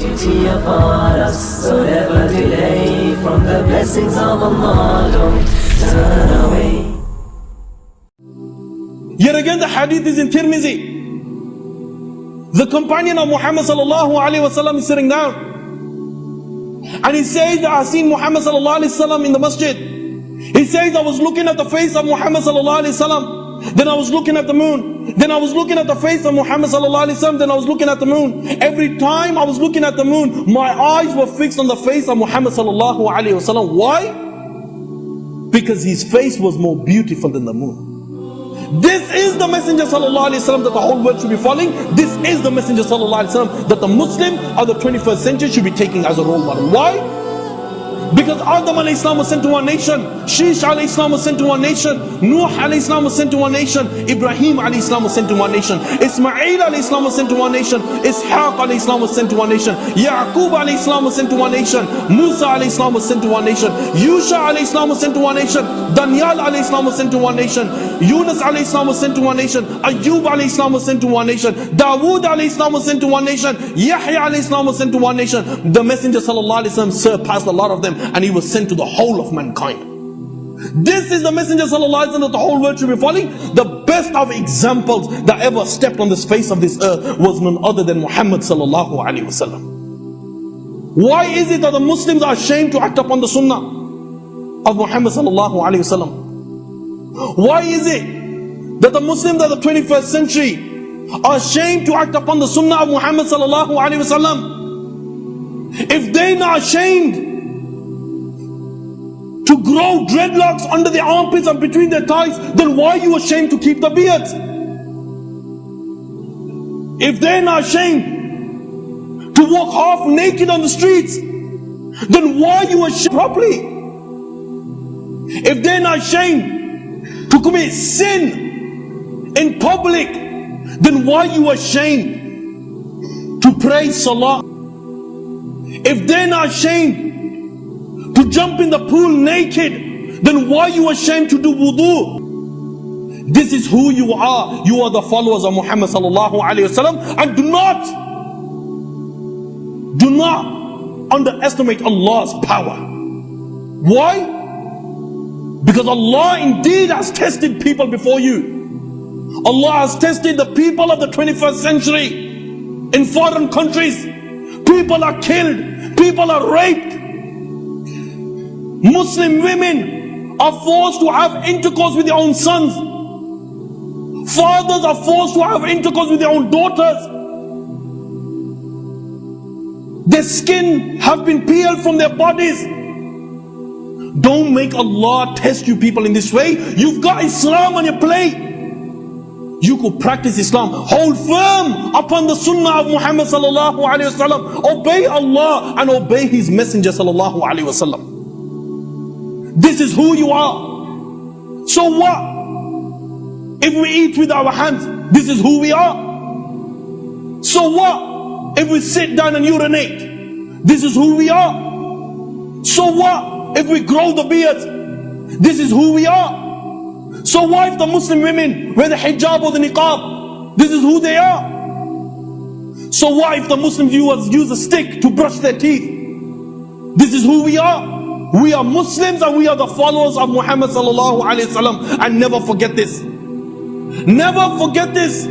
duty upon us, so never delay from the blessings of Allah, don't turn away. Yet again the hadith is in Tirmizi. The companion of Muhammad sallallahu alaihi wasallam is sitting down, and he says that I seen Muhammad sallallahu alaihi wasallam in the masjid. He says I was looking at the face of Muhammad sallallahu alaihi wasallam. Then I was looking at the moon. Then I was looking at the face of Muhammad sallallahu alaihi wasallam. Then I was looking at the moon. Every time I was looking at the moon, my eyes were fixed on the face of Muhammad sallallahu alaihi wasallam. Why? Because his face was more beautiful than the moon. This is the Messenger sallallahu alaihi wasallam that the whole world should be following. This is the Messenger sallallahu alaihi wasallam that the Muslim of the 21st century should be taking as a role model. Why? Because Adam alayhi salam was sent to one nation, Sheesh alayhi salam was sent to one nation, Nuh alayhi salam was sent to one nation, Ibrahim alayhi salam was sent to one nation, Ismail alayhi salam was sent to one nation, Ishaq alayhi salam was sent to one nation, Yaqub alayhi salam was sent to one nation, Musa alayhi salam was sent to one nation, Yusha alayhi salam was sent to one nation, Daniel alayhi salam was sent to one nation, Yunus alayhi salam was sent to one nation, Ayyub alayhi salam was sent to one nation, Dawood alayhi salam was sent to one nation, Yahya alayhi salam was sent to one nation. The Messenger sallallahu alaihi wasallam surpassed a lot of them, and he was sent to the whole of mankind. This is the Messenger sallallahu alaihi wasallam that the whole world should be following. The best of examples that ever stepped on this face of this earth was none other than Muhammad sallallahu alaihi wasallam. Why is it that the Muslims are ashamed to act upon the sunnah of Muhammad sallallahu alaihi wasallam? Why is it that the Muslims of the 21st century are ashamed to act upon the sunnah of Muhammad sallallahu alaihi wasallam? If they're not ashamed to grow dreadlocks under their armpits and between their thighs, then why are you ashamed to keep the beard? If they're not ashamed to walk half naked on the streets, then why are you ashamed properly? If they're not ashamed to commit sin in public, then why are you ashamed to pray salah? If they're not ashamed to jump in the pool naked, then why are you ashamed to do wudu? This is who you are. You are the followers of Muhammad sallallahu alaihi wasallam, and do not underestimate Allah's power. Why? Because Allah indeed has tested people before you. Allah has tested the people of the 21st century in foreign countries. People are killed, people are raped. Muslim women are forced to have intercourse with their own sons. Fathers are forced to have intercourse with their own daughters. Their skin have been peeled from their bodies. Don't make Allah test you people in this way. You've got Islam on your plate. You could practice Islam. Hold firm upon the sunnah of Muhammad sallallahu alaihi wasallam. Obey Allah and obey His Messenger sallallahu alaihi wasallam. This is who you are. So what? If we eat with our hands, this is who we are. So what? If we sit down and urinate, this is who we are. So what? If we grow the beard, this is who we are. So why if the Muslim women wear the hijab or the niqab, this is who they are. So why if the Muslim viewers use a stick to brush their teeth, this is who we are. We are Muslims and we are the followers of Muhammad sallallahu alaihi wasallam. And never forget this. Never forget this.